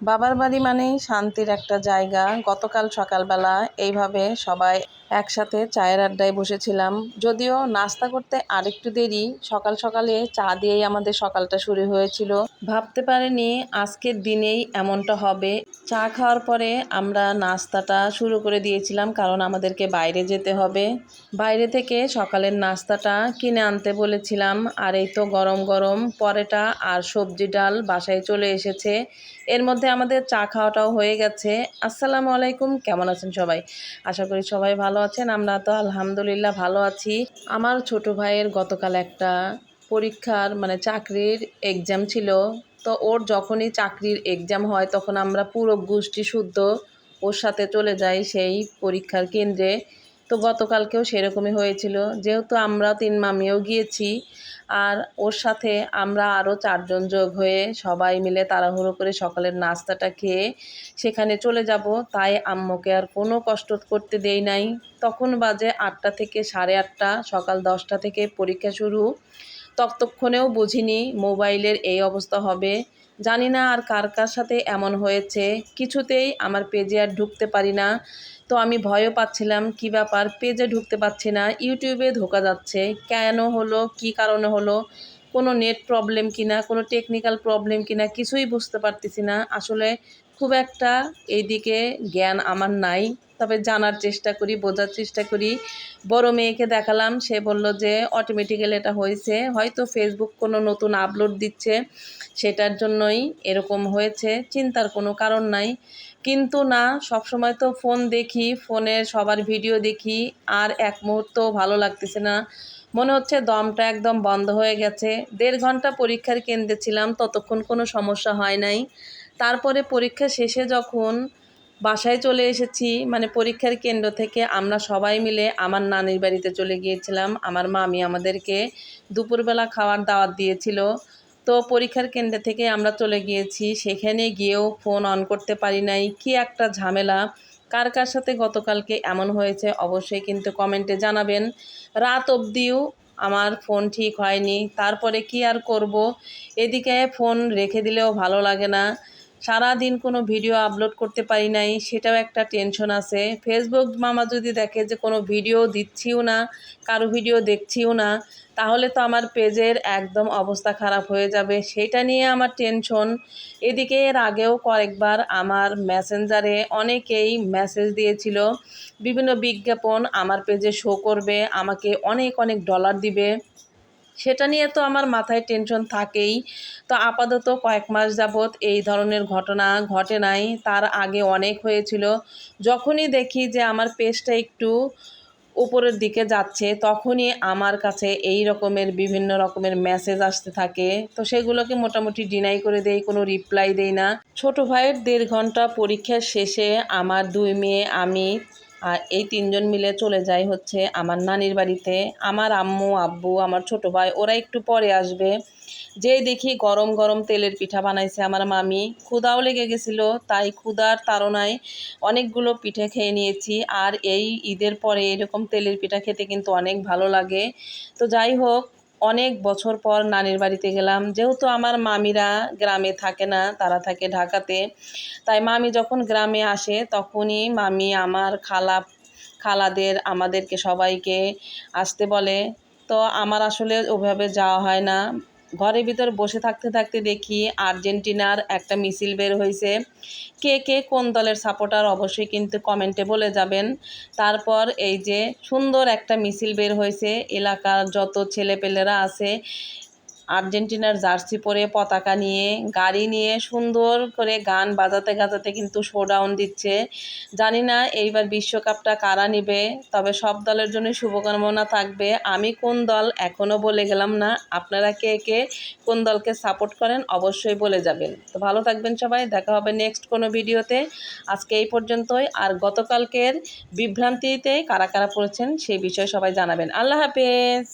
বাবার বাড়ি মানেই শান্তির একটা জায়গা। গতকাল সকালবেলা এইভাবে সবাই একসাথে চায়ের আড্ডায় বসেছিলাম। যদিও নাস্তা করতে আরেকটু দেরি, সকাল সকালে চা দিয়েই আমাদের সকালটা শুরু হয়েছিল। ভাবতে পারিনি আজকের দিনেই এমনটা হবে। চা খাওয়ার পরে আমরা নাস্তাটা শুরু করে দিয়েছিলাম, কারণ আমাদেরকে বাইরে যেতে হবে। বাইরে থেকে সকালের নাস্তাটা কিনে আনতে বলেছিলাম। আর এই তো গরম গরম পরোটা আর সবজি ডাল বাসায় চলে এসেছে। এর মধ্যে আমাদের চা খাওয়াটাও হয়ে গেছে। আসসালামু আলাইকুম, কেমন আছেন সবাই? আশা করি সবাই ভালো আছেন। আমরা তো আলহামদুলিল্লাহ ভালো আছি। আমার ছোট ভাইয়ের গতকাল একটা পরীক্ষার চাকরির এক্সাম ছিল। তো ওর যখনই চাকরির এক্সাম হয় তখন আমরা পুরো গোষ্ঠী শুদ্ধ ওর সাথে চলে যাই সেই পরীক্ষার কেন্দ্রে। তো গতকালকেও সেরকমই হয়েছিল, যেহেতু আমরা 3 মামিও গিয়েছি। আর ওর সাথে আমরা আরও 4 জন যোগ হয়ে সবাই মিলে তাড়াহুড়ো করে সকালের নাস্তাটা খেয়ে সেখানে চলে যাব। তাই আম্মুকে আর কোনো কষ্ট করতে দেই নাই। তখন বাজে 8টা থেকে 8:30, সকাল 10টা থেকে পরীক্ষা শুরু। ততক্ষণেও বুঝিনি মোবাইলের এই অবস্থা হবে। জানি না আর কার কার সাথে এমন হয়েছে, কিছুতেই আমার পেজে আর ঢুকতে পারি না। তো আমি ভয়ও পাচ্ছিলাম, কি ব্যাপার, পেজে ঢুকতে পারছি না, ইউটিউবে ঢোকা যাচ্ছে, কেন হলো, কি কারণে হলো, কোনো নেট প্রবলেম কিনা, কোনো টেকনিক্যাল প্রবলেম কিনা কিছুই বুঝতে পারতেছি না। আসলে খুব একটা এইদিকে জ্ঞান আমার নাই, তবে জানার চেষ্টা করি, বোঝার চেষ্টা করি। বড় মেয়েকে দেখালাম, সে বলল যে অটোমেটিক্যালি এটা হয়েছে, হয়তো ফেসবুক কোনো নতুন আপলোড দিচ্ছে, সেটার জন্যই এরকম হয়েছে, চিন্তার কোনো কারণ নাই। কিন্তু না, সবসময় তো ফোন দেখি, ফোনে সবার ভিডিও দেখি, আর এক মুহূর্তও ভালো লাগতেছে না। মনে হচ্ছে দমটা একদম বন্ধ হয়ে গেছে। 1.5 ঘন্টা পরীক্ষার কেন্দ্রে ছিলাম, ততক্ষণ কোনো সমস্যা হয় নাই। তারপরে পরীক্ষা শেষে যখন বাসায় চলে এসেছি, পরীক্ষার কেন্দ্র থেকে আমরা সবাই মিলে আমার নানির বাড়িতে চলে গিয়েছিলাম। আমার মামি আমাদেরকে দুপুরবেলা খাওয়ার দাওয়াত দিয়েছিল। তো পরীক্ষার কেন্দ্র থেকে আমরা চলে গিয়েছি, সেখানে গিয়েও ফোন অন করতে পারি নাই। কি একটা ঝামেলা! কার কার সাথে গতকালকে এমন হয়েছে অবশ্যই কিন্তু কমেন্টে জানাবেন। রাত অবধিও আমার ফোন ঠিক হয়নি। তারপরে কি আর করব, এদিকে ফোন রেখে দিলেও ভালো লাগে না। সারা দিন কোনো ভিডিও আপলোড করতে পারি নাই, সেটাও একটা টেনশন আছে। ফেসবুক মামা যদি দেখে যে কোনো ভিডিও দিচ্ছিও না, কারো ভিডিও দেখছিও না, তাহলে তো আমার পেজের একদম অবস্থা খারাপ হয়ে যাবে, সেটা নিয়ে আমার টেনশন। এদিকে এর আগেও কয়েকবার আমার মেসেঞ্জারে অনেকেই মেসেজ দিয়েছিল, বিভিন্ন বিজ্ঞাপন আমার পেজে শো করবে, আমাকে অনেক অনেক ডলার দিবে। সেটা নিয়ে তো আমার মাথায় টেনশন থাকেই। তো আপাতত কয়েক মাস যাবৎ এই ধরনের ঘটনা ঘটে নাই, তার আগে অনেক হয়েছিল। যখনই দেখি যে আমার পেজটা একটু উপরের দিকে যাচ্ছে, তখনই আমার কাছে এই রকমের বিভিন্ন রকমের মেসেজ আসতে থাকে। তো সেগুলোকে মোটামুটি ডিনাই করে দেই, কোনো রিপ্লাই দেই না। ছোট ভাইয়ের 1.5 ঘন্টা পরীক্ষার শেষে আমার 2 মেয়ে, আমি আর এই 3 জন মিলে চলে যাই হচ্ছে আমার নানির বাড়িতে। আমার আম্মু আব্বু আমার ছোট ভাই ওরা একটু পরে আসবে। যেই দেখি গরম গরম তেলের পিঠা বানাইছে আমার মামি। ক্ষুধাও লেগে গেছিলো, তাই ক্ষুধার তাড়নায় অনেকগুলো পিঠে খেয়ে নিয়েছি। আর এই ঈদের পরে এরকম তেলের পিঠা খেতে কিন্তু অনেক ভালো লাগে। তো যাই হোক, অনেক বছর পর নানির বাড়িতে গেলাম। যেহেতু আমার মামিরা গ্রামে থাকে না, তারা থাকে ঢাকাতে, তাই মামি যখন গ্রামে আসে তখনই মামি আমার খালাদের আমাদেরকে সবাইকে আসতে বলে। তো আমার আসলে ওভাবে যাওয়া হয় না। ঘরের ভিতর বসে থাকতে থাকতে দেখি আর্জেন্টিনার একটা মিছিল বের হয়েছে। কে কে কোন দলের সাপোর্টার অবশ্যই কিন্তু কমেন্টে বলে যাবেন। তারপর এই যে সুন্দর একটা মিছিল বের হয়েছে, এলাকার যত ছেলেপেলেরা আছে আর্জেন্টিনার জার্সি পরে, পতাকা নিয়ে, গাড়ি নিয়ে সুন্দর করে গান বাজাতে গাজাতে কিন্তু শোডাউন দিচ্ছে। জানি না এইবার বিশ্বকাপটা কারা নিবে, তবে সব দলের জন্য শুভকামনা থাকবে। আমি কোন দল এখনও বলে গেলাম না, আপনারা কে কে কোন দলকে সাপোর্ট করেন অবশ্যই বলে যাবেন। তো ভালো থাকবেন সবাই, দেখা হবে নেক্সট কোনো ভিডিওতে। আজকে এই পর্যন্তই। আর গতকালকের বিভ্রান্তিতে কারা কারা পড়েছেন সেই বিষয়ে সবাই জানাবেন। আল্লাহ হাফেজ।